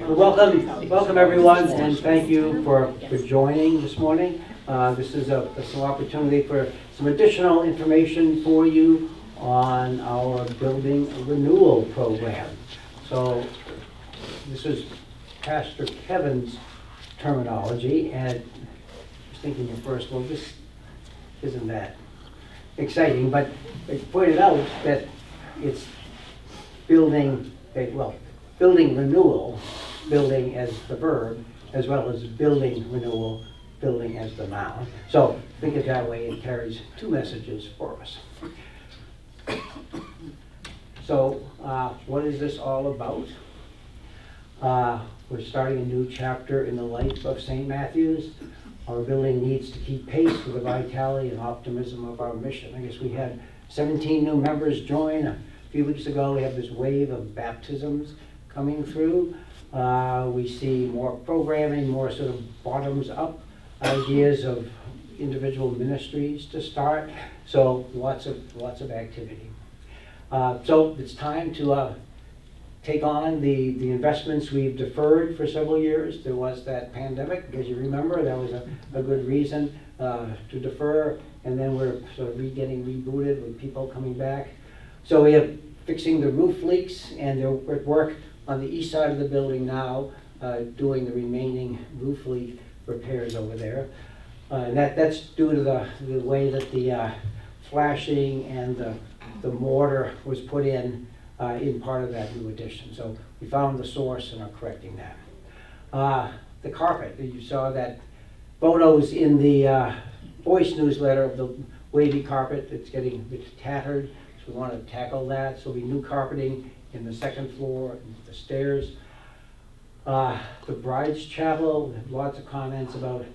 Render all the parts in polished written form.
Welcome everyone, and thank you for joining this morning. This is some opportunity for some additional information for you on our building renewal program. So this is Pastor Kevin's terminology, and I was thinking at first, well, this isn't that exciting, but they pointed out that it's building renewal, building as the verb, as well as building renewal, building as the noun. So think of it that way, it carries two messages for us. So what is this all about? We're starting a new chapter in the life of St. Matthew's. Our building needs to keep pace with the vitality and optimism of our mission. I guess we had 17 new members join. A few weeks ago, we have this wave of baptisms coming through. We see more programming, more sort of bottoms-up ideas of individual ministries to start. So lots of activity. So it's time to take on the investments we've deferred for several years. There was that pandemic, as you remember, that was a good reason to defer, and then we're sort of getting rebooted with people coming back. So we have fixing the roof leaks, and they're at work on the east side of the building now, doing the remaining roof leak repairs over there. And that's due to the way that the flashing and the mortar was put in part of that new addition. So we found the source and are correcting that. The carpet, you saw that photos in the voice newsletter of the wavy carpet. It's getting a bit tattered, so we want to tackle that. So we new carpeting in the second floor, and the stairs. The bride's chapel, lots of comments about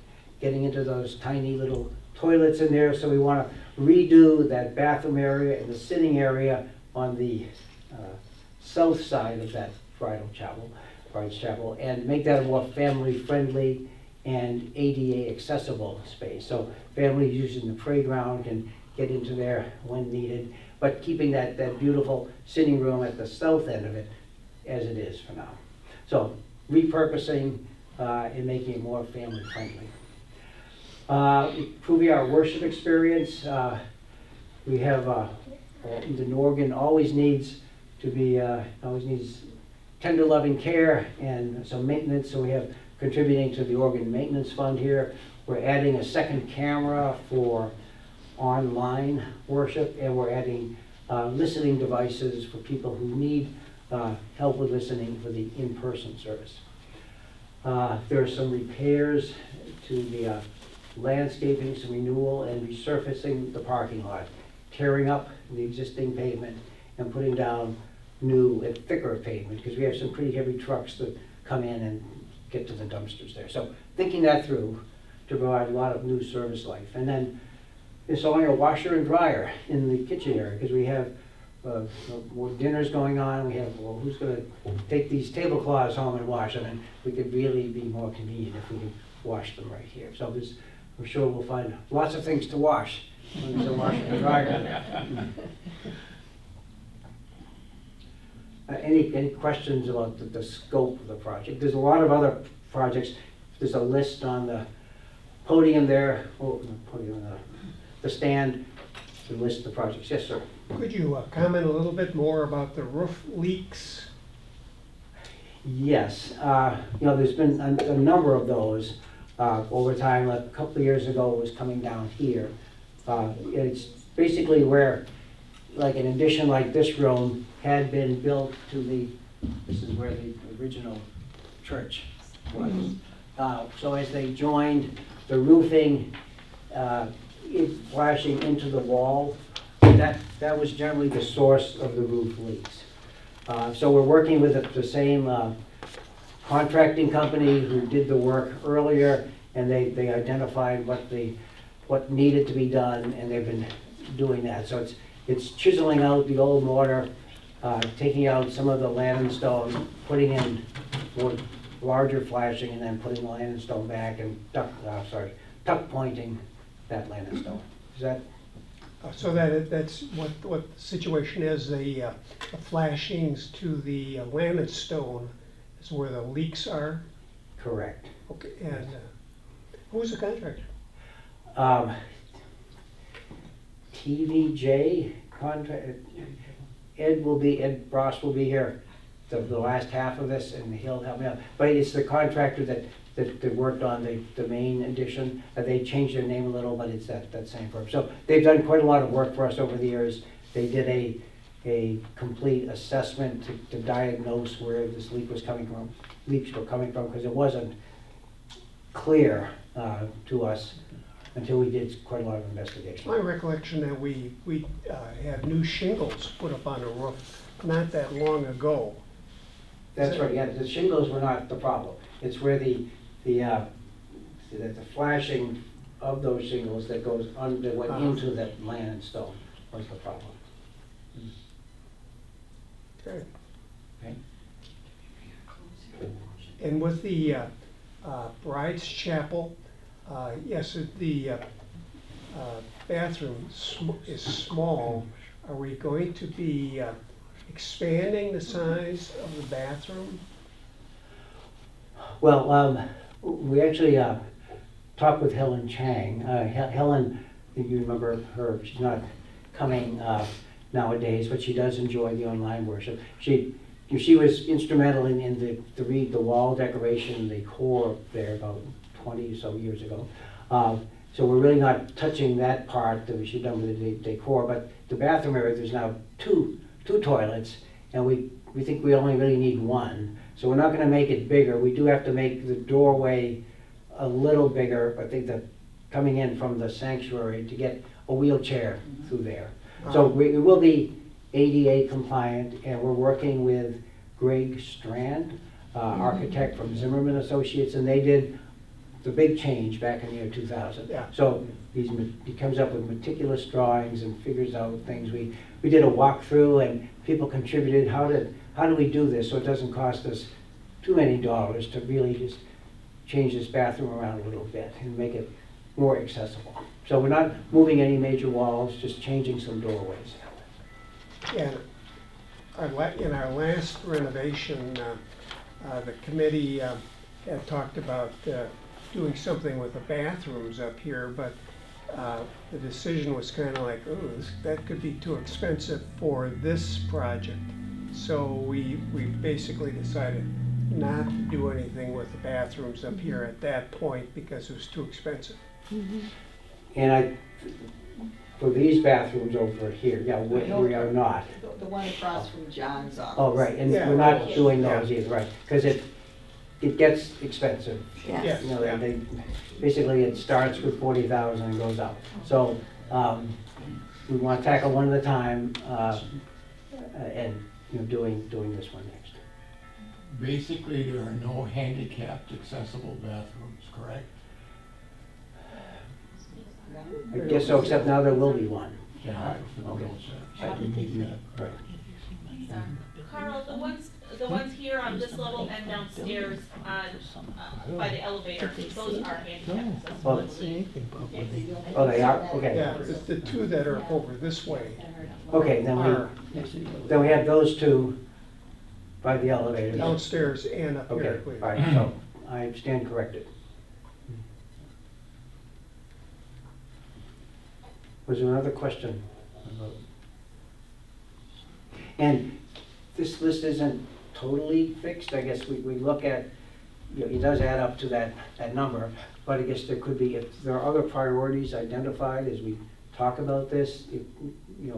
getting into those tiny little toilets in there. So we want to redo that bathroom area and the sitting area on the south side of that bride's chapel, and make that a more family-friendly and ADA accessible space. So families using the playground can get into there when needed, but keeping that beautiful sitting room at the south end of it as it is for now. So repurposing and making it more family-friendly. Improving our worship experience. We have the organ always needs tender loving care and some maintenance, so we have contributing to the organ maintenance fund here. We're adding a second camera for online worship, and we're adding listening devices for people who need help with listening for the in-person service. There are some repairs to the landscaping, some renewal and resurfacing the parking lot, tearing up the existing pavement and putting down new and thicker pavement, because we have some pretty heavy trucks that come in and get to the dumpsters there. So thinking that through to provide a lot of new service life. And then installing a washer and dryer in the kitchen area, because we have more dinners going on. We have, well, who's going to take these tablecloths home and wash them? And we could really be more convenient if we could wash them right here. So I'm sure we'll find lots of things to wash when there's a washer and dryer. Any questions about the scope of the project? There's a lot of other projects. There's a list on the podium there, the stand, to list the projects. Yes, sir. Could you comment a little bit more about the roof leaks? Yes. There's been a number of those over time. A couple of years ago, it was coming down here. It's basically where, like an addition like this room had been built to this is where the original church was. So as they joined the roofing, flashing into the wall, that was generally the source of the roof leaks. So we're working with the same contracting company who did the work earlier, and they identified what needed to be done, and they've been doing that. So it's chiseling out the old mortar, taking out some of the lantern stone, putting in more larger flashing, and then putting the lantern stone back and tuck pointing that lantern stone. Is that? So that's what the situation is. The flashings to the lantern stone is where the leaks are? Correct. Okay, and who's the contractor? TVJ contract, Ed Ross will be here the last half of this, and he'll help me out. But it's the contractor that worked on the main addition. They changed their name a little, but it's that same firm. So they've done quite a lot of work for us over the years. They did a complete assessment to diagnose where this leak was coming from, leaks were coming from, because it wasn't clear to us until we did quite a lot of investigation. My recollection that we had new shingles put up on the roof not that long ago. That's right, yeah, the shingles were not the problem. It's where the flashing of those shingles that goes under, that went into that land and stone was the problem. Okay. Okay. And with the Bride's Chapel, yes, the bathroom is small. Are we going to be expanding the size of the bathroom? Well, we actually talked with Helen Chang. Helen, if you remember her, she's not coming nowadays, but she does enjoy the online worship. She was instrumental in the wall decoration, the core there about 20 or so years ago. So we're really not touching that part that we should have done with the decor, but the bathroom area, there's now two toilets, and we think we only really need one. So we're not gonna make it bigger. We do have to make the doorway a little bigger, but I think that coming in from the sanctuary to get a wheelchair through there. So we will be ADA compliant, and we're working with Greg Strand, architect from Zimmerman Associates, and they did the big change back in the year 2000. Yeah. So he comes up with meticulous drawings and figures out things. We did a walkthrough, and people contributed, how do we do this so it doesn't cost us too many dollars to really just change this bathroom around a little bit and make it more accessible. So we're not moving any major walls, just changing some doorways. And in our last renovation, the committee had talked about doing something with the bathrooms up here, but the decision was kind of like, oh, that could be too expensive for this project. So we basically decided not to do anything with the bathrooms up here at that point because it was too expensive. And for these bathrooms over here, yeah, we are not. The one across from John's office. Oh, right, and Yeah. we're not doing those either, right, because it gets expensive. Yes. You know, basically it starts with 40,000 and goes up. So we want to tackle one at a time, and doing this one next. Basically, there are no handicapped accessible bathrooms, correct? I guess so, except now there will be one. Yeah, for the Okay. wheelchair. We need that. Right. Carl, the ones here on this level and downstairs on, by the elevator, those are handicap accessible. Oh, they are? Okay. Yeah, the two that are over this way Okay, are then we have those two by the elevator. downstairs and up Okay, here. all right, so I stand corrected. Was there another question? And this list isn't totally fixed. I guess we look at, it does add up to that number, but I guess there could be, if there are other priorities identified as we talk about this,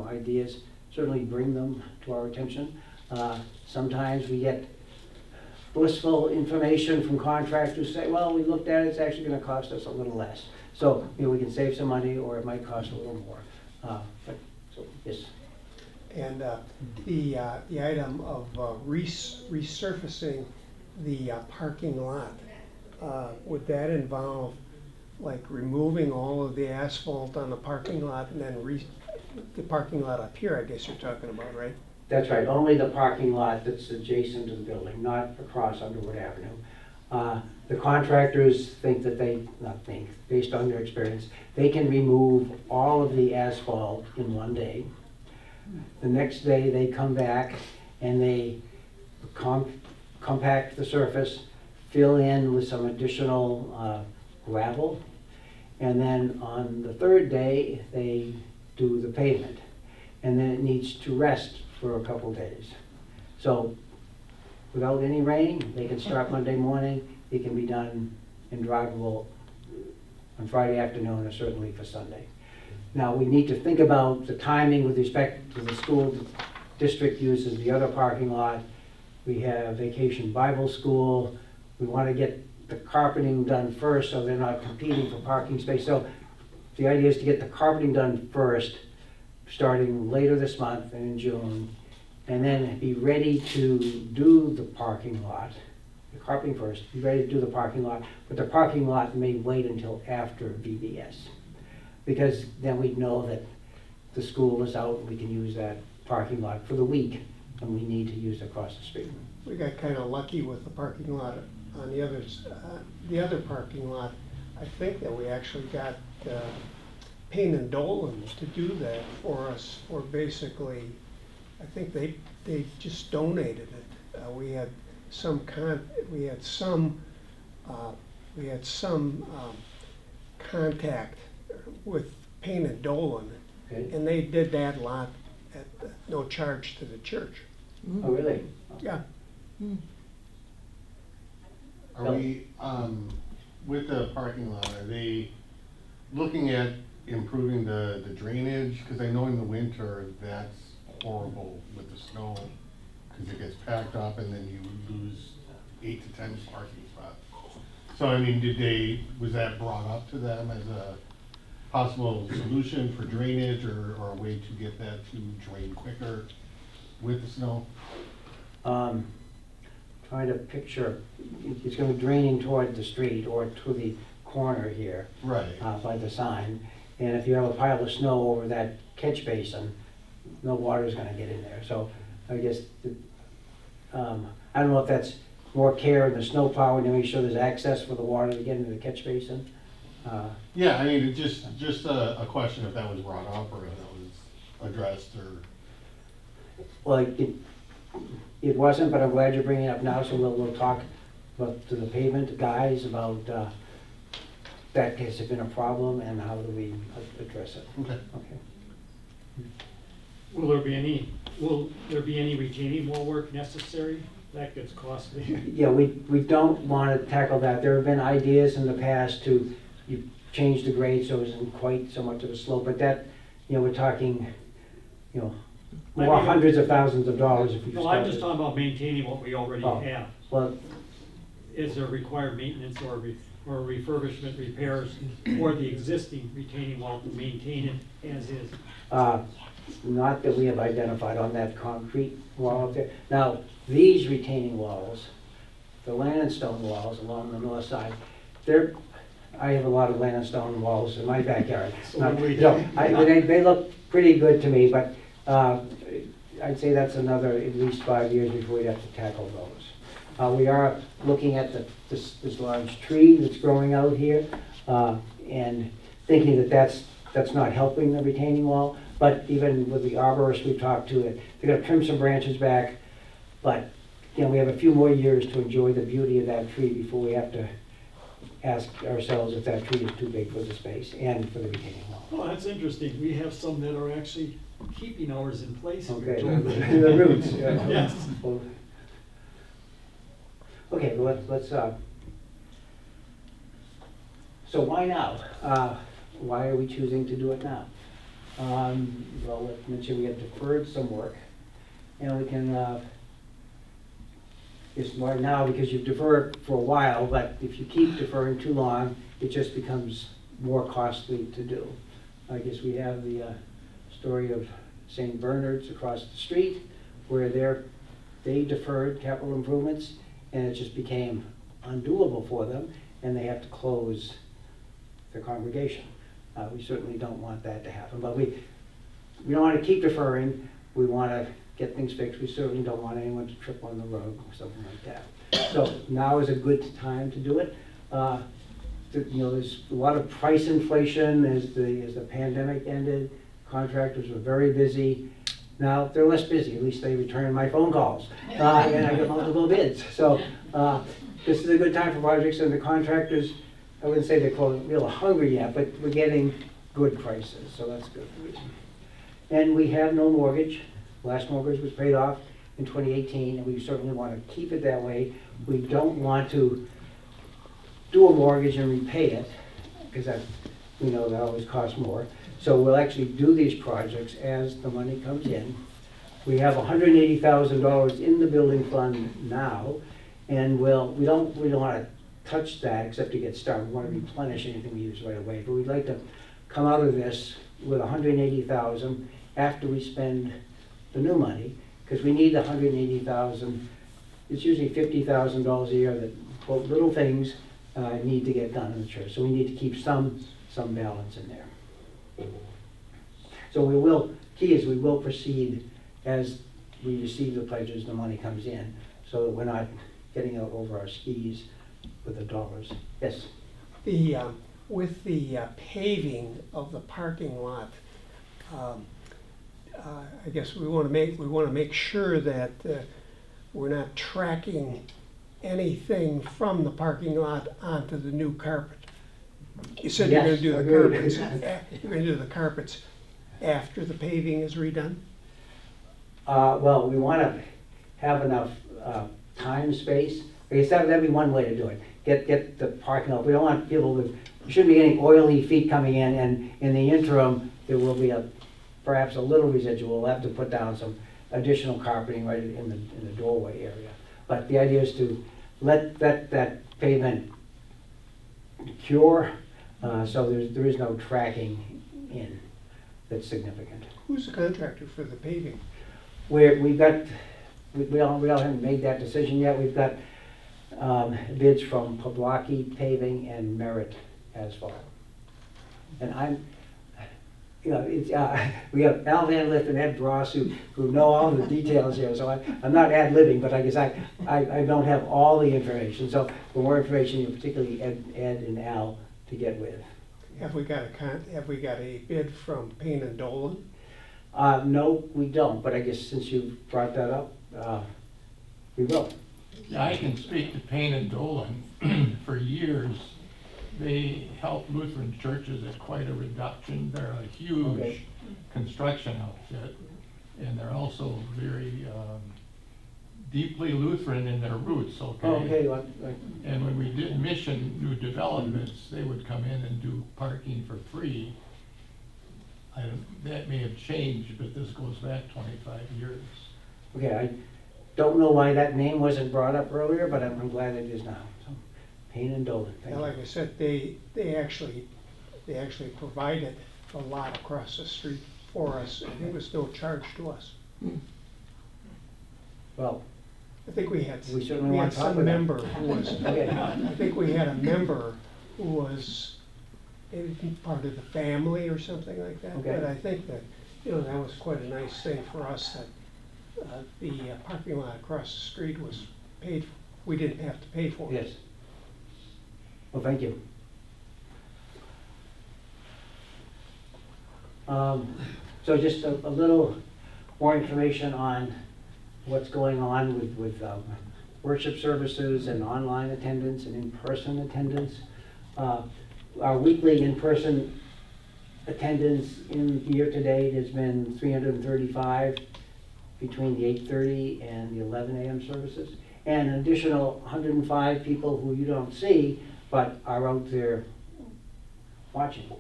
ideas, certainly bring them to our attention. Sometimes we get blissful information from contractors say, well, we looked at it, it's actually going to cost us a little less. So we can save some money, or it might cost a little more. So yes. And the item of resurfacing the parking lot, would that involve like removing all of the asphalt on the parking lot and then the parking lot up here, I guess you're talking about, right? That's right, only the parking lot that's adjacent to the building, not across Underwood Avenue. The contractors think that based on their experience, they can remove all of the asphalt in one day. The next day they come back and they compact the surface, fill in with some additional gravel, and then on the third day, they do the pavement. And then it needs to rest for a couple days. So without any rain, they can start Monday morning, it can be done and drivable on Friday afternoon or certainly for Sunday. Now, we need to think about the timing with respect to the school district uses the other parking lot. We have Vacation Bible School. We want to get the carpeting done first so they're not competing for parking space. So the idea is to get the carpeting done first, starting later this month and in June, and then be ready to do the parking lot. The carpeting first, be ready to do the parking lot, but the parking lot may wait until after VBS. Because then we'd know that the school is out and we can use that parking lot for the week and we need to use it across the street. We got kind of lucky with the parking lot on the other parking lot. I think that we actually got Payne and Dolan to do that for us for basically, I think they just donated it. We had some contact with Payne and Dolan, Okay? and they did that lot at no charge to the church. Oh, really? Yeah. Are we, with the parking lot, are they looking at improving the drainage? Because I know in the winter, that's horrible with the snow, because it gets packed up and then you lose 8 to 10 parking spots. So I mean, was that brought up to them as a possible solution for drainage or a way to get that to drain quicker with the snow? Trying to picture, it's going to be draining toward the street or to the corner here. Right. By the sign. And if you have a pile of snow over that catch basin, no water is going to get in there. So I guess, I don't know if that's more care in the snow plowing to make sure there's access for the water to get into the catch basin. Yeah, I mean, just a question if that was brought up or if that was addressed or. Well, it wasn't, but I'm glad you're bringing it up now, so we'll talk to the pavement guys about that has been a problem and how do we address it. Okay. Okay. Will there be any retaining wall work necessary? That gets costly. Yeah, we don't want to tackle that. There have been ideas in the past to change the grade so it isn't quite so much of a slope, but that, we're talking, more hundreds of thousands of dollars if we No, start I'm just to- talking about maintaining what we already Oh. have. Well, Is there required maintenance or refurbishment repairs for the existing retaining wall to maintain it as is? not that we have identified on that concrete wall up there. Now, these retaining walls, the land and stone walls along the north side, I have a lot of land and stone walls in my backyard. They look pretty good to me, but I'd say that's another at least 5 years before we'd have to tackle those. We are looking at this large tree that's growing out here and thinking that that's not helping the retaining wall. But even with the arborist we talked to, they're going to trim some branches back. But we have a few more years to enjoy the beauty of that tree before we have to ask ourselves if that tree is too big for the space and for the retaining wall. Oh, that's interesting. We have some that are actually keeping ours in place. Okay, We're the roots. Yeah. Yes. Okay, well, let's. So why now? Why are we choosing to do it now? Well, let's mention we have deferred some work, and we can. It's more now because you've deferred for a while, but if you keep deferring too long, it just becomes more costly to do. I guess we have the story of St. Bernard's across the street, where they deferred capital improvements, and it just became undoable for them, and they have to close their congregation. We certainly don't want that to happen, but we don't want to keep deferring. We want to get things fixed. We certainly don't want anyone to trip on the road or something like that. So now is a good time to do it. There's a lot of price inflation as the pandemic ended. Contractors were very busy. Now, they're less busy, at least they return my phone calls, and I get multiple bids. So this is a good time for projects, and the contractors, I wouldn't say they're real hungry yet, but we're getting good prices, so that's good. And we have no mortgage. Last mortgage was paid off in 2018, and we certainly want to keep it that way. We don't want to do a mortgage and repay it, because that, we know that always costs more. So we'll actually do these projects as the money comes in. We have $180,000 in the building fund now, and we don't want to touch that except to get started. We want to replenish anything we use right away, but we'd like to come out of this with $180,000 after we spend the new money, because we need $180,000. It's usually $50,000 a year that, quote, little things need to get done in the church. So we need to keep some balance in there. So key is we will proceed as we receive the pledges, the money comes in, so that we're not getting out over our skis with the dollars. Yes? With the paving of the parking lot, I guess we want to make sure that we're not tracking anything from the parking lot onto the new carpet. You said you're going to do the agreed. carpets. You're going to do the carpets after the paving is redone. Well, we want to have enough time, space. I guess that'd be one way to do it. Get the parking lot. We don't want people with, there shouldn't be any oily feet coming in, and in the interim, there will be perhaps a little residual. We'll have to put down some additional carpeting right in the doorway area. But the idea is to let that pavement cure, so there is no tracking in that's significant. Who's the contractor for the paving? We all haven't made that decision yet. We've got bids from Poblocki Paving and Merritt Asphalt. And we have Al Van Lift and Ed Dross who know all the details here, so I'm not ad-libbing, but I guess I don't have all the information. So for more information, particularly Ed and Al to get with. Have we got a bid from Payne and Dolan? No, we don't, but I guess since you brought that up, we will. Yeah, I can speak to Payne and Dolan. For years, they help Lutheran churches at quite a reduction. They're a huge construction outfit, and they're also very deeply Lutheran in their roots, okay? And when we did mission new developments, they would come in and do parking for free. That may have changed, but this goes back 25 years. Okay, I don't know why that name wasn't brought up earlier, but I'm glad it is now. So, Payne and Dolan, thank Yeah, you. like I said, they actually provided a lot across the street for us, and it was no charge to us. Well, I think we had certainly want to talk some with them. member who was. Okay. I think we had a member who was maybe part of the family or something like that. Okay. But I think that that was quite a nice thing for us that the parking lot across the street was paid. We didn't have to pay for it. Yes. Well, thank you. So just a little more information on what's going on with worship services and online attendance and in-person attendance. Our weekly in-person attendance in year-to-date has been 335 between the 8:30 and the 11 a.m. services, and an additional 105 people who you don't see but are out there watching.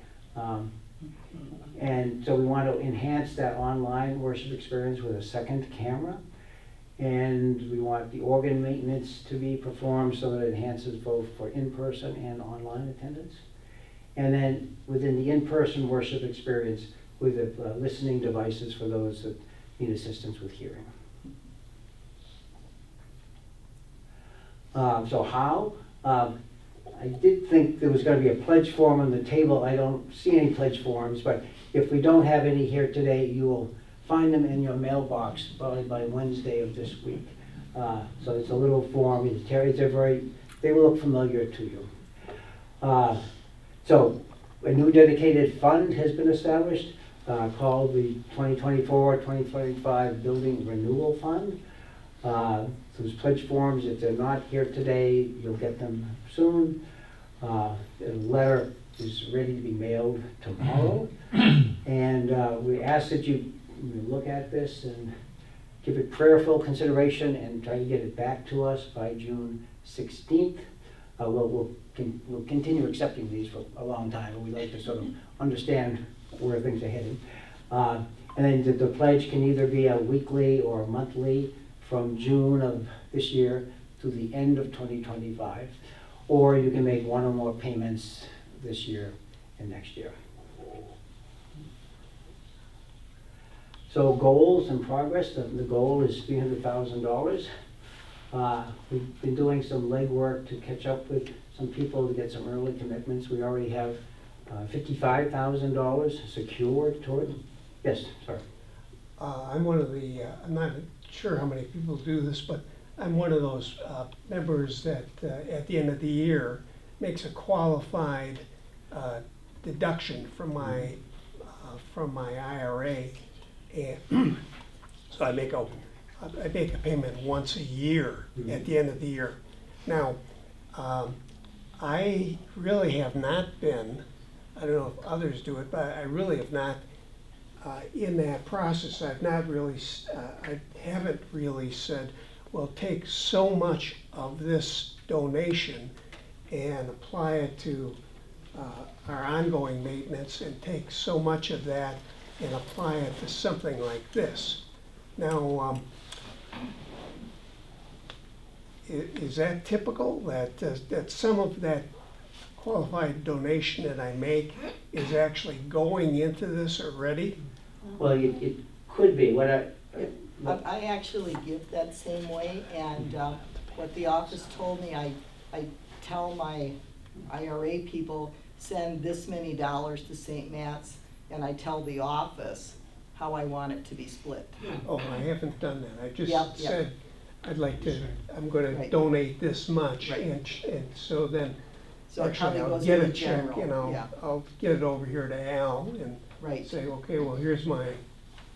And so we want to enhance that online worship experience with a second camera. And we want the organ maintenance to be performed so that it enhances both for in-person and online attendance. And then within the in-person worship experience with the listening devices for those that need assistance with hearing. So how? I did think there was going to be a pledge form on the table. I don't see any pledge forms, but if we don't have any here today, you will find them in your mailbox probably by Wednesday of this week. So it's a little form. They will look familiar to you. So a new dedicated fund has been established called the 2024-2025 Building Renewal Fund. Those pledge forms, if they're not here today, you'll get them soon. The letter is ready to be mailed tomorrow. And we ask that you look at this and give it prayerful consideration and try to get it back to us by June 16th. We'll continue accepting these for a long time, and we'd like to sort of understand where things are heading. And then the pledge can either be a weekly or a monthly from June of this year to the end of 2025, or you can make one or more payments this year and next year. So goals and progress, the goal is $300,000. We've been doing some legwork to catch up with some people to get some early commitments. We already have $55,000 secured toward, yes, sorry. I'm one of the, I'm not sure how many people do this, but I'm one of those members that at the end of the year makes a qualified deduction from my IRA, and so I make a payment once a year at the end of the year. Now, I really have not been, I don't know if others do it, but I really have not, in that process, I've not really, I haven't really said, well, take so much of this donation and apply it to our ongoing maintenance, and take so much of that and apply it to something like this. Now, is that typical, that some of that qualified donation that I make is actually going into this already? Well, it could be. I actually give that same way, and what the office told me, I tell my IRA people, send this many dollars to St. Matt's, and I tell the office how I want it to be split. Oh, I haven't done that. I just Yep, yep. said, I'd like to, I'm gonna Right. donate this much, Right. and so then, So it actually, probably I'll goes get in a the check, general, you know, yeah. I'll get it over here to Al and Right, say, okay, well, here's my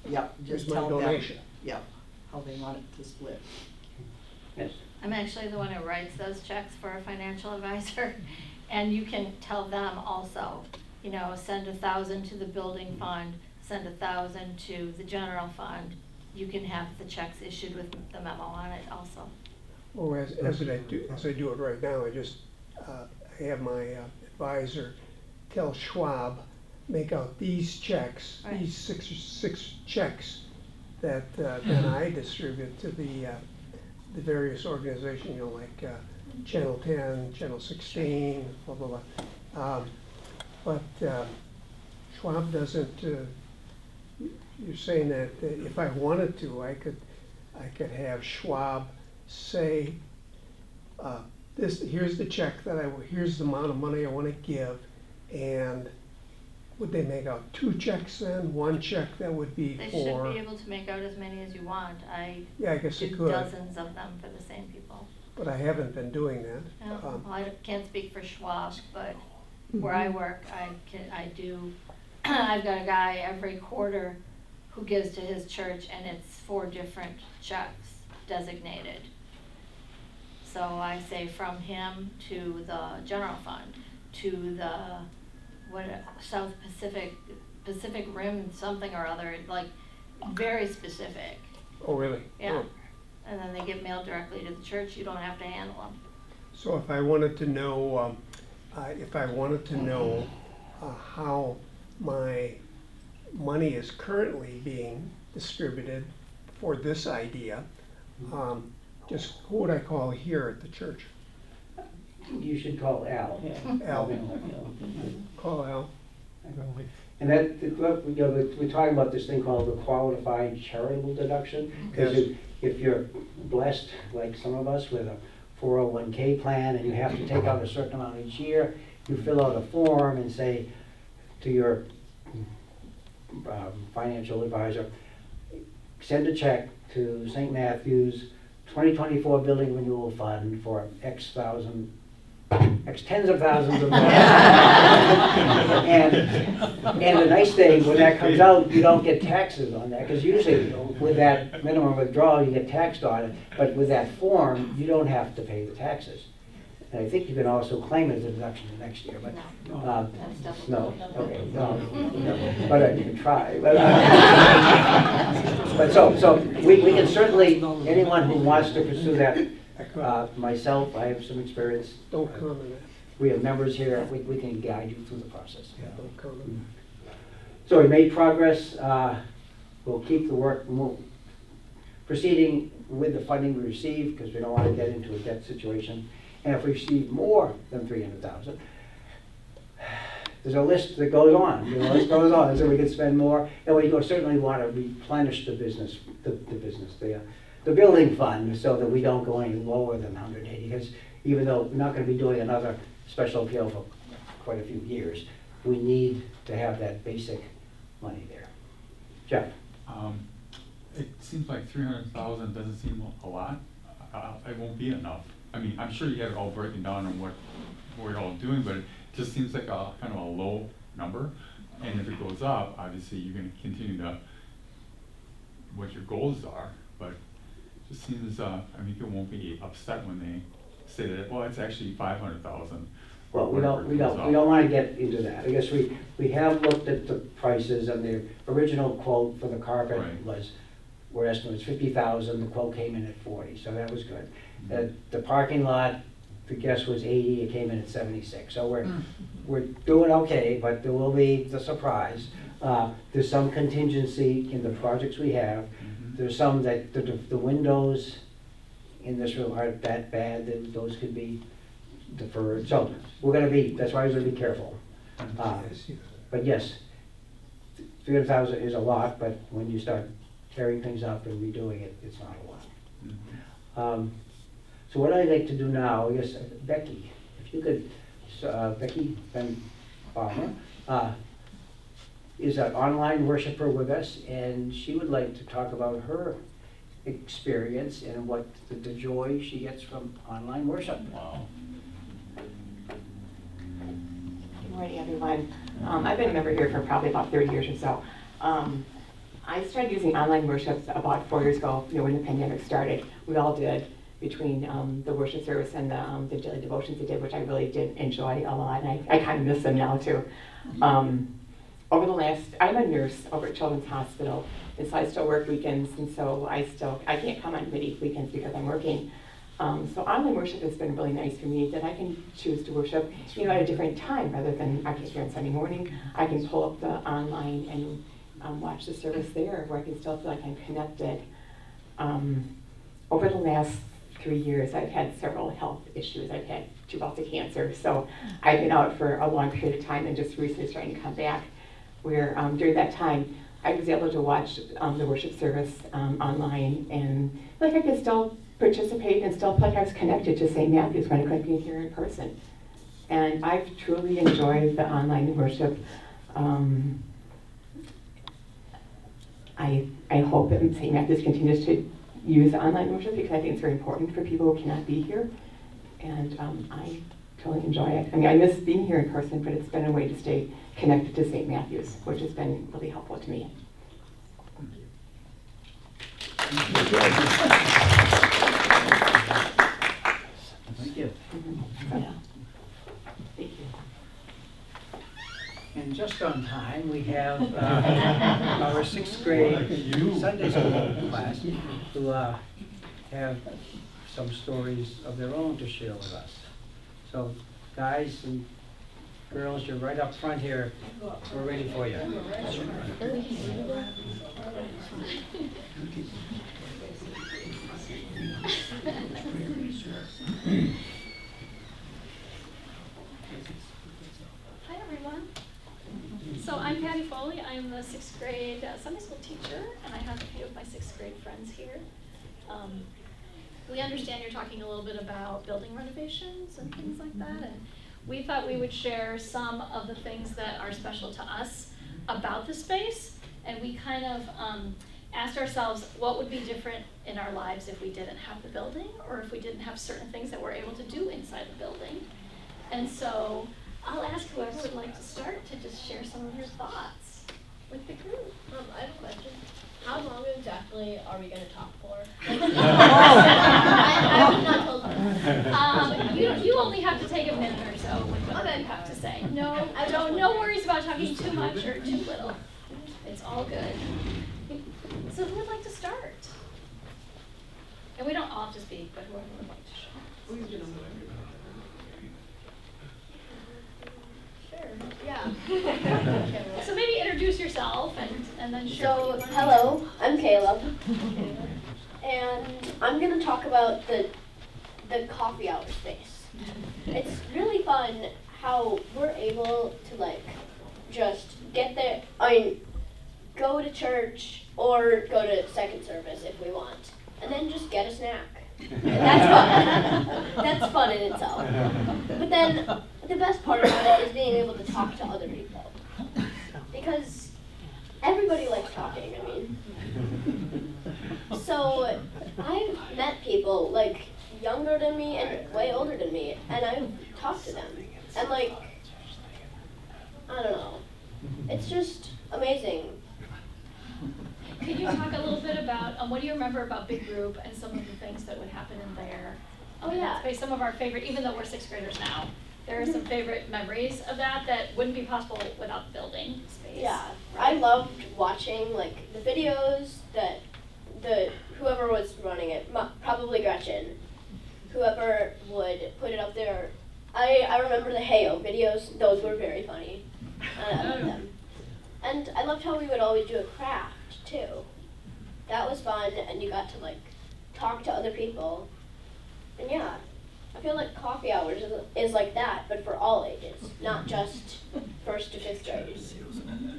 yep, just my tell them, donation. yep, how they want it to split. Yes. I'm actually the one who writes those checks for a financial advisor, and you can tell them also, you know, send 1,000 to the building fund, send 1,000 to the general fund. You can have the checks issued with the memo on it also. Well, as I do it right now, I just, I have my advisor tell Schwab, make out these checks, Right. these six checks that then I distribute to the various organizations, you know, like Channel 10, Channel 16, blah, blah, blah. But Schwab doesn't, you're saying that if I wanted to, I could have Schwab say, here's the check that here's the amount of money I want to give, and would they make out two checks then? One check that would be They for, should be able to make out as many as you want. I yeah, I guess it do could, dozens of them for the same people. but I haven't been doing that. Yeah, well, I can't speak for Schwab, but where I work, I do, I've got a guy every quarter who gives to his church, and it's 4 different checks designated. So I say from him to the general fund, to the, South Pacific Rim something or other, like, very specific, Oh, really? yeah. Oh. And then they get mailed directly to the church, you don't have to handle them. So if I wanted to know, how my money is currently being distributed for this idea, just who would I call here at the church? You should call Al. Al. Call Al. And that, you know, we're talking about this thing called the qualified charitable deduction. Because Yes. if you're blessed, like some of us, with a 401k plan, and you have to take out a certain amount each year, you fill out a form and say to your financial advisor, send a check to St. Matthew's 2024 Building Renewal Fund for X thousand That's tens of thousands of dollars. And the nice thing, when that comes out, you don't get taxes on that, because usually with that minimum withdrawal, you get taxed on it, but with that form, you don't have to pay the taxes. And I think you can also claim it as a deduction the next year, but, That's double. no, okay, no, but you can try. But so we can certainly, anyone who wants to pursue that, myself, I have some experience. Don't comment on that. We have members here, we can guide you through the process. Don't comment. So we made progress, we'll keep the work proceeding with the funding we receive, because we don't want to get into a debt situation. And if we receive more than 300,000, there's a list that goes on, the list goes on, so we can spend more, and we certainly want to replenish the building fund, so that we don't go any lower than 180, because even though we're not going to be doing another special appeal for quite a few years, we need to have that basic money there. Jeff? It seems like 300,000 doesn't seem a lot. It won't be enough. I mean, I'm sure you have it all broken down on what we're all doing, but it just seems like a kind of a low number. And if it goes up, obviously you're going to continue to what your goals are. But it just seems, I mean, people won't be upset when they say that, well, it's actually 500,000. Well, we don't want to get into that. I guess we have looked at the prices, and the original quote for the carpet Right. we're estimating 50,000, the quote came in at 40, so that was good. The parking lot, the guess was 80, it came in at 76. So we're doing okay, but there will be the surprise. There's some contingency in the projects we have. There's some that the windows in this room aren't that bad, that those could be deferred. So we're going to be, that's why we're going to be careful. But yes, 300,000 is a lot, but when you start tearing things up and redoing it, it's not a lot. So what I'd like to do now, I guess, Becky, if you could, Becky Ben Palmer, is an online worshiper with us, and she would like to talk about her experience and what the joy she gets from online worship. Wow. Good morning, everyone. I've been a member here for probably about 30 years or so. I started using online worship about 4 years ago, when the pandemic started. We all did, between the worship service and the daily devotions we did, which I really did enjoy a lot, and I kind of miss them now too. Over the last, I'm a nurse over at Children's Hospital, and so I still work weekends, and so I can't come on many weekends because I'm working. So online worship has been really nice for me, that I can choose to worship, at a different time rather than I get here on Sunday morning. I can pull up the online and watch the service there, where I can still feel like I'm connected. Over the last 3 years, I've had several health issues. I've had 2 bouts of cancer, so I've been out for a long period of time, and just recently starting to come back, where during that time, I was able to watch the worship service online, and like I could still participate and still feel like I was connected to St. Matthew's when I couldn't be here in person. And I've truly enjoyed the online worship. I hope that St. Matthew's continues to use online worship, because I think it's very important for people who cannot be here. And I totally enjoy it. I mean, I miss being here in person, but it's been a way to stay connected to St. Matthew's, which has been really helpful to me. Thank you. Yeah. Thank you. And just on time, we have our 6th grade Sunday school class who have some stories of their own to share with us. So guys and girls, you're right up front here. We're ready for you. Hi, everyone. So I'm Patty Foley. I'm the 6th grade Sunday school teacher, and I have a few of my 6th grade friends here. We understand you're talking a little bit about building renovations and things like that, and we thought we would share some of the things that are special to us about the space, and we kind of asked ourselves what would be different in our lives if we didn't have the building, or if we didn't have certain things that we're able to do inside the building. And so I'll ask whoever would like to start to just share some of your thoughts with the group. I have a question. How long exactly are we gonna talk for? I was not told. You only have to take a minute or so with whatever you have to say. No, no worries about talking too much or too little. It's all good. So who would like to start? And we don't all have to speak, but whoever would like to share. Sure, yeah. So maybe introduce yourself and then share. So, hello, I'm Caleb. And I'm gonna talk about the coffee hour space. It's really fun how we're able to like just get there, go to church or go to second service if we want, and then just get a snack. And that's fun. That's fun in itself. But then the best part about it is being able to talk to other people. Because everybody likes talking, I mean. So I've met people like younger than me and way older than me, and I've talked to them. And like, I don't know. It's just amazing. Could you talk a little bit about, what do you remember about Big Group and some of the things that would happen in there? Oh, yeah. Space, some of our favorite, even though we're sixth graders now, there are some favorite memories of that wouldn't be possible without the building space. Yeah, I loved watching like the videos that whoever was running it, probably Gretchen, whoever would put it up there. I remember the Heyo videos; those were very funny. I loved them. And I loved how we would always do a craft too. That was fun, and you got to like talk to other people. And yeah, I feel like coffee hours is like that, but for all ages, not just 1st to 5th grade.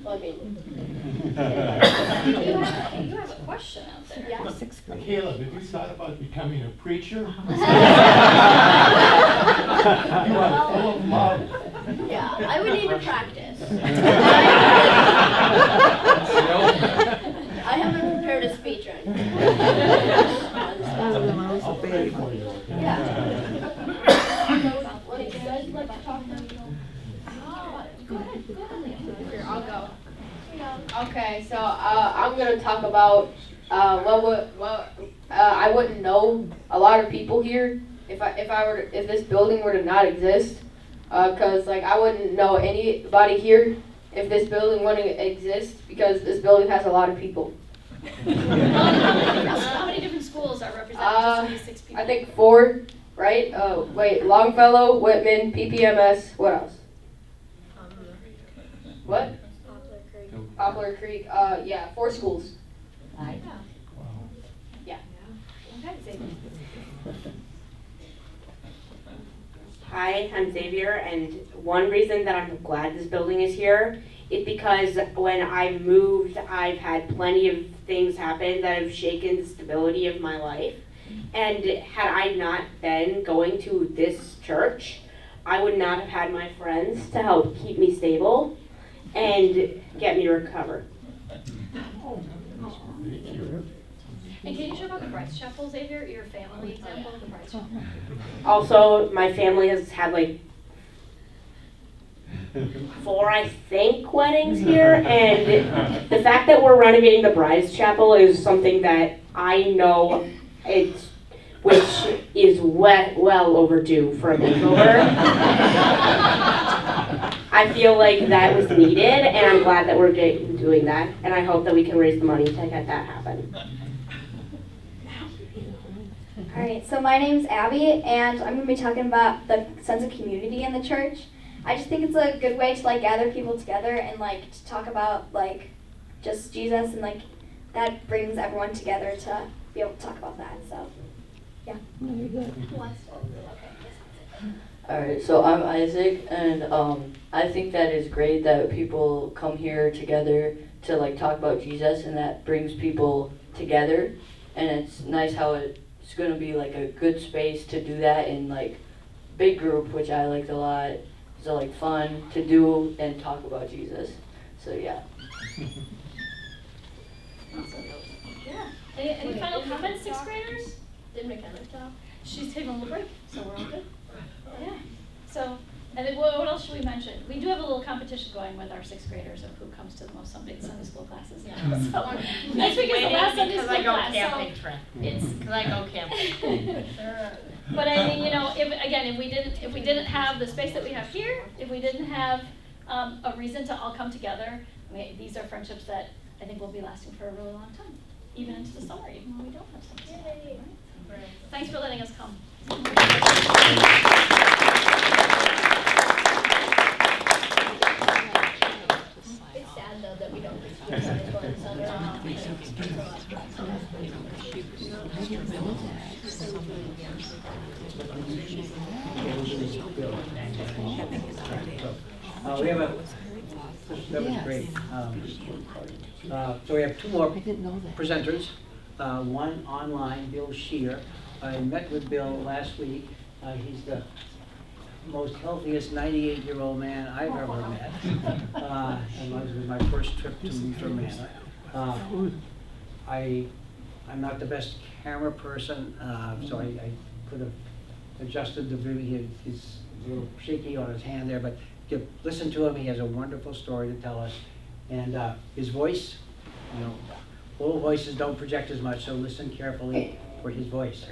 Well, I mean, you have a question out there. yes. Caleb, have you thought about becoming a preacher? You are full of love. Yeah, I would need to practice. I haven't prepared a speech or anything. I'll pray for you. Yeah. Would you guys like to talk now? Go ahead, Leah. Here, I'll go. Okay, so I'm gonna talk about I wouldn't know a lot of people here if this building were to not exist, cause like I wouldn't know anybody here if this building wouldn't exist because this building has a lot of people. How many different schools are represented? Just these 6 people. I think 4, right? Wait, Longfellow, Whitman, PPMS. What else? What? Poplar Creek. Yeah, 4 schools. Yeah. Hi, I'm Xavier, and one reason that I'm glad this building is here is because when I moved, I've had plenty of things happen that have shaken the stability of my life. And had I not been going to this church, I would not have had my friends to help keep me stable and get me to recover. And can you share about the Bryce Chapel, Xavier, your family example of the Bryce Chapel? Also, my family has had like 4, I think, weddings here, and the fact that we're renovating the Bryce Chapel is something that I know which is well overdue for a makeover. I feel like that was needed, and I'm glad that we're doing that, and I hope that we can raise the money to get that happen. Alright, so my name's Abby, and I'm going to be talking about the sense of community in the church. I just think it's a good way to like gather people together and like to talk about like just Jesus, and like that brings everyone together to be able to talk about that. So yeah. Alright, so I'm Isaac, and I think that is great that people come here together to like talk about Jesus, and that brings people together, and it's nice how it's going to be like a good space to do that in like big group, which I liked a lot. It's like fun to do and talk about Jesus. So yeah. Yeah. Any final comments, 6th graders? Did McKenna talk? She's taking a little break, so we're all good. Yeah. So, And then what else should we mention? We do have a little competition going with our 6th graders of who comes to the most Sunday school classes. Yeah. So next week is the last Sunday school class. camping, So Trent. it's Because I go camping. But I mean, you know, if we didn't have the space that we have here, if we didn't have a reason to all come together, these are friendships that I think will be lasting for a really long time, even into the summer, even when we don't have summer. Right? Thanks for letting us come. It's sad though that we don't do Sunday school in summer. That was great. So we have 2 more presenters. One online, Bill Shear. I met with Bill last week. He's the most healthiest 98-year-old man I've ever met. And it was my first trip to Luther Manor. I'm not the best camera person, so I could have adjusted the view. He's a little shaky on his hand there, but you listen to him. He has a wonderful story to tell us. And his voice, you know, old voices don't project as much, so listen carefully for his voice.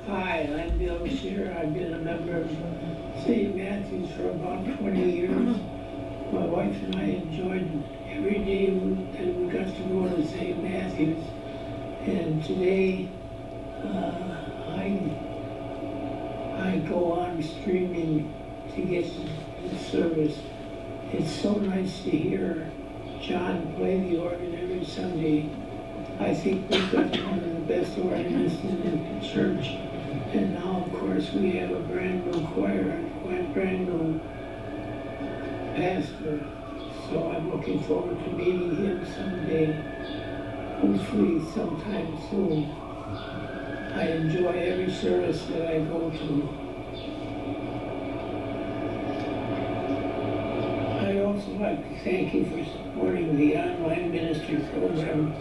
Hi, I'm Bill Shear. I've been a member of St. Matthew's for about 20 years. My wife and I enjoyed every day that we got to go to St. Matthew's. And today, I go on streaming to get the service. It's so nice to hear John play the organ every Sunday. I think we've got one of the best organists in the church. And now, of course, we have a brand new choir and a brand new pastor. So I'm looking forward to meeting him someday, hopefully sometime soon. I enjoy every service that I go to. I'd also like to thank you for supporting the online ministry program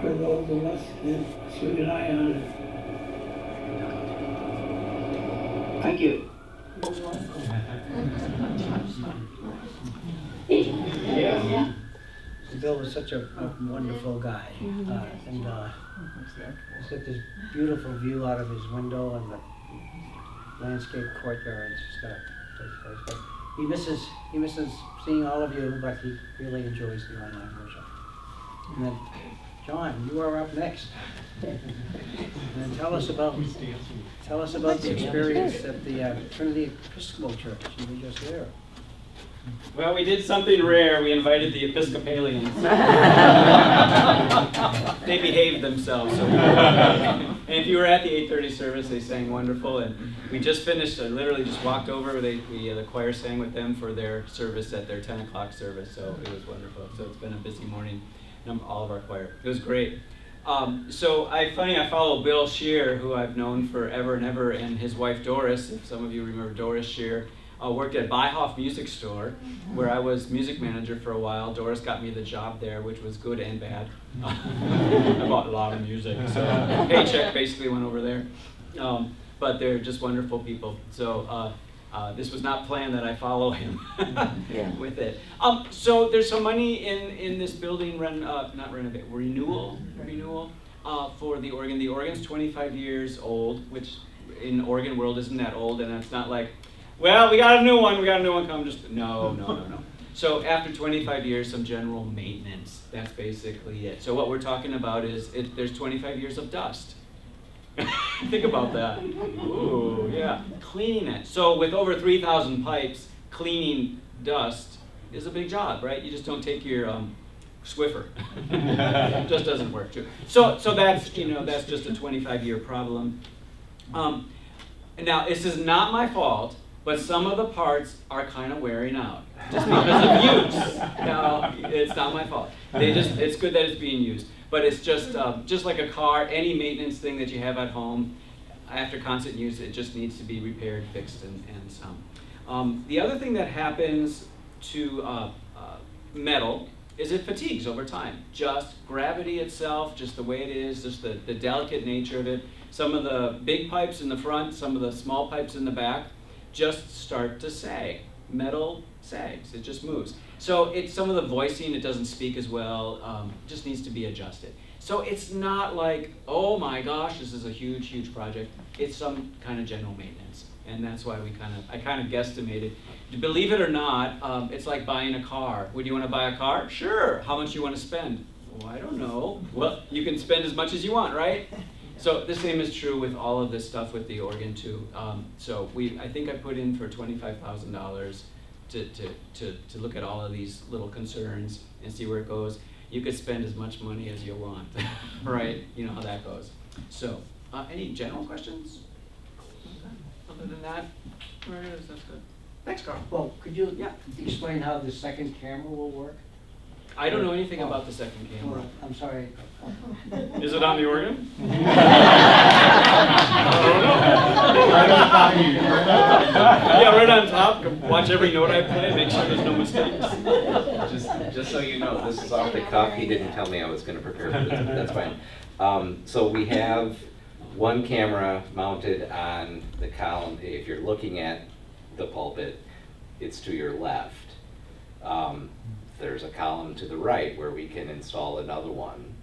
for those of us that should rely on it. Thank you. Yeah. Bill is such a wonderful guy. And he's got this beautiful view out of his window and the landscape courtyard. It's just got a place. But he misses seeing all of you, but he really enjoys the online worship. And then, John, you are up next. And tell us about the experience at the Trinity Episcopal Church. You were just there. Well, we did something rare. We invited the Episcopalians. They behaved themselves. So and if you were at the 8:30 service, they sang wonderful. And we just finished, literally just walked over. The choir sang with them for their service at their 10 o'clock service. So it was wonderful. So it's been a busy morning. All of our choir. It was great. So I follow Bill Shear, who I've known forever and ever, and his wife Doris. If some of you remember Doris Shear, worked at Byhoff Music Store, where I was music manager for a while. Doris got me the job there, which was good and bad. I bought a lot of music, so paycheck basically went over there. But they're just wonderful people. So this was not planned that I follow him with it. So there's some money in this building renewal for the organ. The organ's 25 years old, which in organ world isn't that old, and it's not like, well, we got a new one come, just, no. So after 25 years, some general maintenance, that's basically it. So what we're talking about is, there's 25 years of dust. Think about that. Ooh, yeah, cleaning it. So with over 3,000 pipes, cleaning dust is a big job, right? You just don't take your Swiffer. It just doesn't work. So that's, that's just a 25-year problem. Now, this is not my fault, but some of the parts are kind of wearing out just because of use. No, it's not my fault. It's good that it's being used, but it's just like a car. Any maintenance thing that you have at home, after constant use, it just needs to be repaired, fixed, and some. The other thing that happens to metal is it fatigues over time. Just gravity itself, just the way it is, just the delicate nature of it. Some of the big pipes in the front, some of the small pipes in the back, just start to sag. Metal sags, it just moves. So it's some of the voicing, it doesn't speak as well, just needs to be adjusted. So it's not like, oh my gosh, this is a huge, huge project. It's some kind of general maintenance. And that's why I kind of guesstimated. Believe it or not, it's like buying a car. Would you want to buy a car? Sure. How much you want to spend? Oh, I don't know. Well, you can spend as much as you want, right? So the same is true with all of this stuff with the organ too. So I think I put in for $25,000 to look at all of these little concerns and see where it goes. You could spend as much money as you want, right? You know how that goes. So, any general questions? Other than that, that's good. Thanks, Carl. Well, could you explain how the second camera will work? I don't know anything about the second camera. Well, I'm sorry. Is it on the organ? Yeah, right on top. Watch every note I play, make sure there's no mistakes. Just so you know, this is off the cuff. He didn't tell me I was going to prepare for this, but that's fine. So we have one camera mounted on the column. If you're looking at the pulpit, it's to your left. There's a column to the right where we can install another one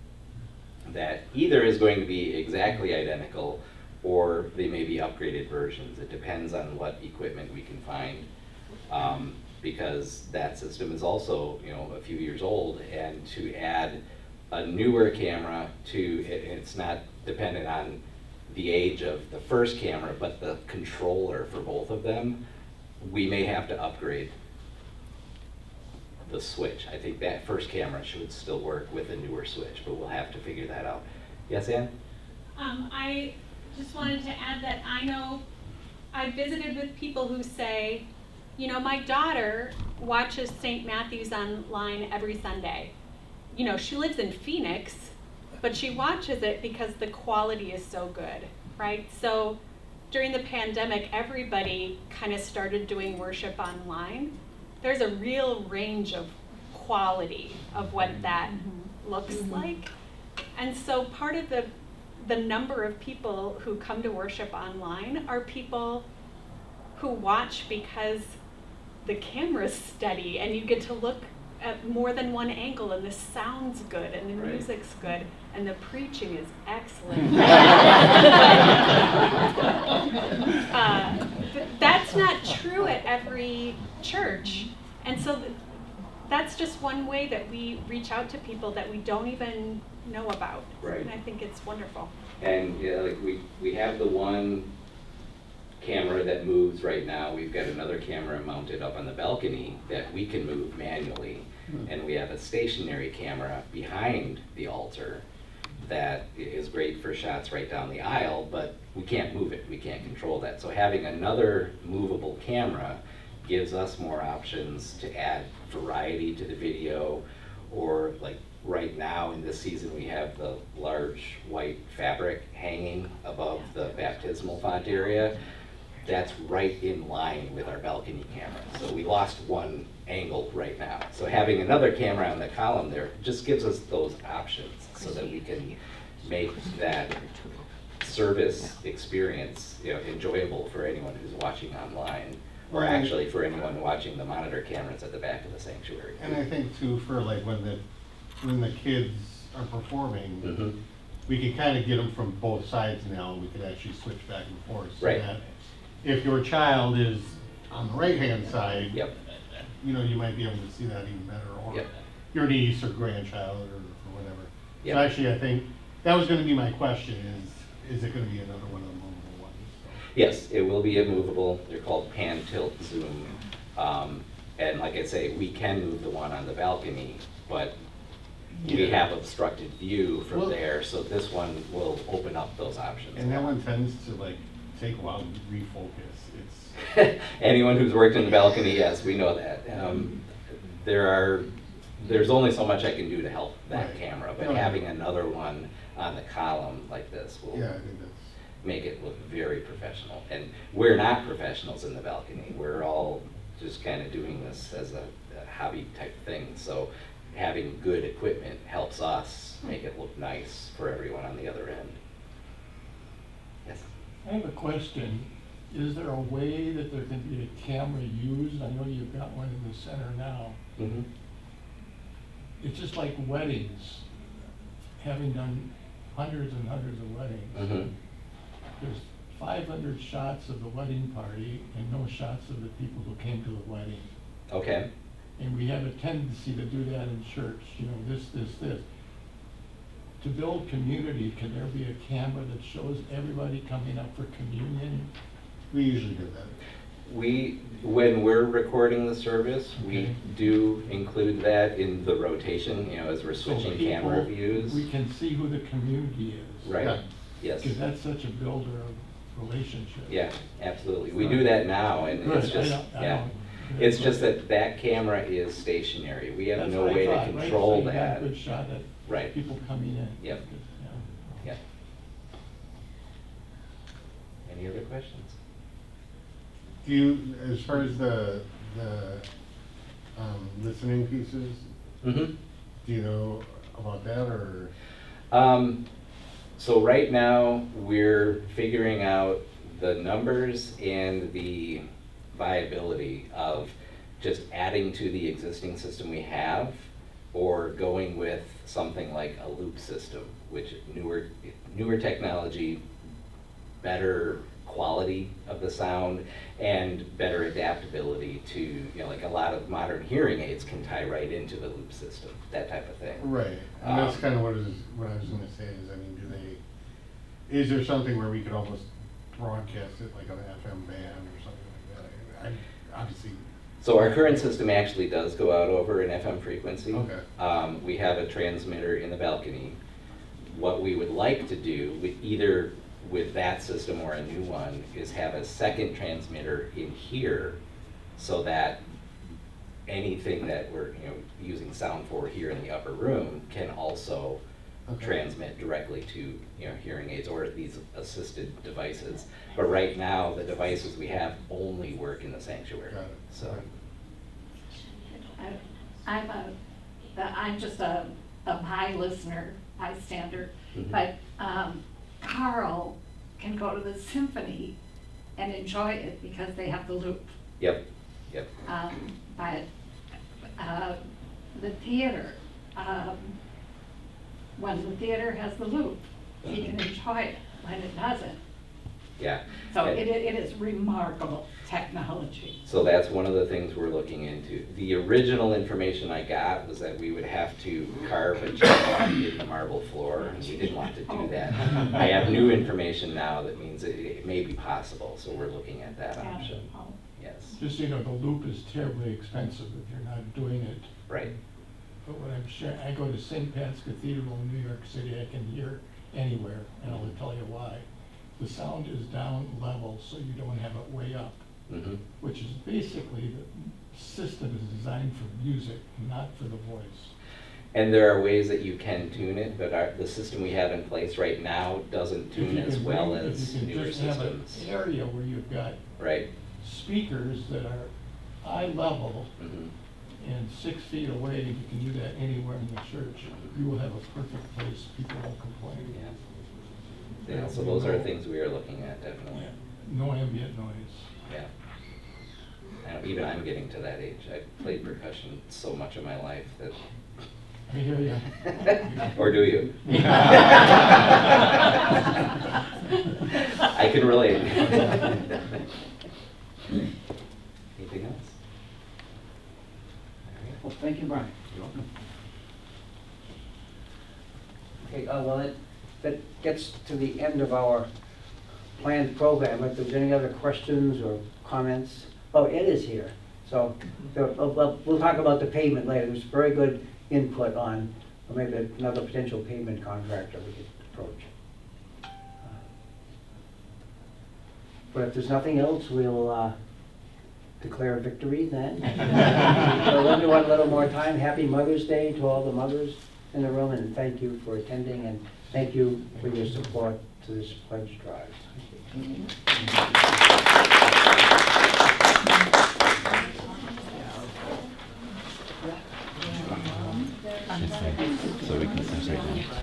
that either is going to be exactly identical or they may be upgraded versions. It depends on what equipment we can find, because that system is also, you know, a few years old, and to add a newer camera it's not dependent on the age of the first camera, but the controller for both of them, we may have to upgrade the switch. I think that first camera should still work with a newer switch, but we'll have to figure that out. Yes, Ann? I just wanted to add that I know I visited with people who say, you know, my daughter watches St. Matthew's online every Sunday. You know, she lives in Phoenix, but she watches it because the quality is so good, right? So during the pandemic, everybody kind of started doing worship online. There's a real range of quality of what that looks like. And so part of the number of people who come to worship online are people who watch because the camera's steady and you get to look at more than one angle and the sound's good and the music's good and the preaching is excellent. That's not true at every church. And so that's just one way that we reach out to people that we don't even know about. Right. And I think it's wonderful. And yeah, like we have the one camera that moves right now. We've got another camera mounted up on the balcony that we can move manually. And we have a stationary camera behind the altar that is great for shots right down the aisle, but we can't move it. We can't control that. So having another movable camera gives us more options to add variety to the video, or like right now in this season we have the large white fabric hanging above the baptismal font area. That's right in line with our balcony camera. So we lost one angle right now. So having another camera on the column there just gives us those options so that we can make that service experience, you know, enjoyable for anyone who's watching online, or actually for anyone watching the monitor cameras at the back of the sanctuary. And I think too, for like when the kids are performing, we can kind of get them from both sides now. We could actually switch back and forth. So that if your child is on the right-hand side, you know, you might be able to see that even better, or your niece or grandchild or whatever. So actually, I think that was going to be my question: is it going to be another one of the movable ones? So. Yes, it will be a movable. They're called pan, tilt, zoom, and like I say, we can move the one on the balcony, but we have obstructed view from there. So this one will open up those options. And that one tends to like take a while to refocus. It's anyone who's worked in the balcony, yes, we know that. There's only so much I can do to help that camera, but having another one on the column like this will make it look very professional. And we're not professionals in the balcony. We're all just kind of doing this as a hobby type thing. So having good equipment helps us make it look nice for everyone on the other end. Yes? I have a question. is there a way that there can be a camera used? I know you've got one in the center now. Mhm. It's just like weddings, having done hundreds and hundreds of weddings. Mhm. There's 500 shots of the wedding party and no shots of the people who came to the wedding. Okay. And we have a tendency to do that in church, you know, this. To build community, can there be a camera that shows everybody coming up for communion? We usually do that. When we're recording the service, we Okay. do include that in the rotation, you know, as we're So switching camera people- views. We can see who the community is. Right, Yeah. yes. Because that's such a builder of relationships. Yeah, absolutely. We do that now, and Good, it's just, I yeah. don't- It's just that that camera is stationary. We have That's no what I way to thought, right? control So you got that. a good shot at Right. people coming in. Yep. Yeah. Yeah. Any other questions? Do you, as far as the listening pieces, Mm-hmm. do you know about that, or? So right now, we're figuring out the numbers and the viability of just adding to the existing system we have, or going with something like a loop system, which newer technology, better quality of the sound, and better adaptability to, you know, like a lot of modern hearing aids can tie right into the loop system, that type of thing. Right, and that's kind of what I was gonna say is, I mean, is there something where we could almost broadcast it like on an FM band or something like that? Obviously. So our current system actually does go out over an FM frequency. Okay. We have a transmitter in the balcony. What we would like to do, either with that system or a new one, is have a second transmitter in here so that anything that we're, you know, using sound for here in the upper room can also transmit directly to, you know, hearing aids or these assisted devices. But right now, the devices we have only work in the sanctuary. Got it. So. I'm just a high listener, bystander, Mhm. but Carl can go to the symphony and enjoy it because they have the loop. Yep, yep. But the theater, when the theater has the loop, he can enjoy it. When it doesn't, Yeah. so And- it is remarkable technology. So that's one of the things we're looking into. The original information I got was that we would have to carve a chipmunk in the marble floor, and we didn't want to do that. I have new information now that means it may be possible, so we're looking at that option. Yes. Just so you know, the loop is terribly expensive if you're not doing it. Right. But when I'm sure, I go to St. Pat's Cathedral in New York City, I can hear anywhere, and I'll tell you why. The sound is down level, so you don't have it way up, Mm-hmm. which is basically, the system is designed for music, not for the voice. And there are ways that you can tune it, but the system we have in place right now doesn't If tune you as can well bring- as if you newer can just have systems. an area where you've got Right. speakers that are eye level Mm-hmm. and 6 feet away, you can do that anywhere in the church, you will have a perfect place, people won't complain. Yeah, so those are things we are looking at, definitely. No ambient noise. Yeah. Even I'm getting to that age. I've played percussion so much of my life that. I hear you. Or do you? I can relate. Anything else? Well, thank you, Brian. You're welcome. Okay, well, that gets to the end of our planned program. If there's any other questions or comments, oh, Ed is here. So we'll talk about the pavement later. There's very good input on maybe another potential pavement contractor we could approach. But if there's nothing else, we'll declare victory then. So everyone, a little more time. Happy Mother's Day to all the mothers in the room, and thank you for attending, and thank you for your support to this pledge drive.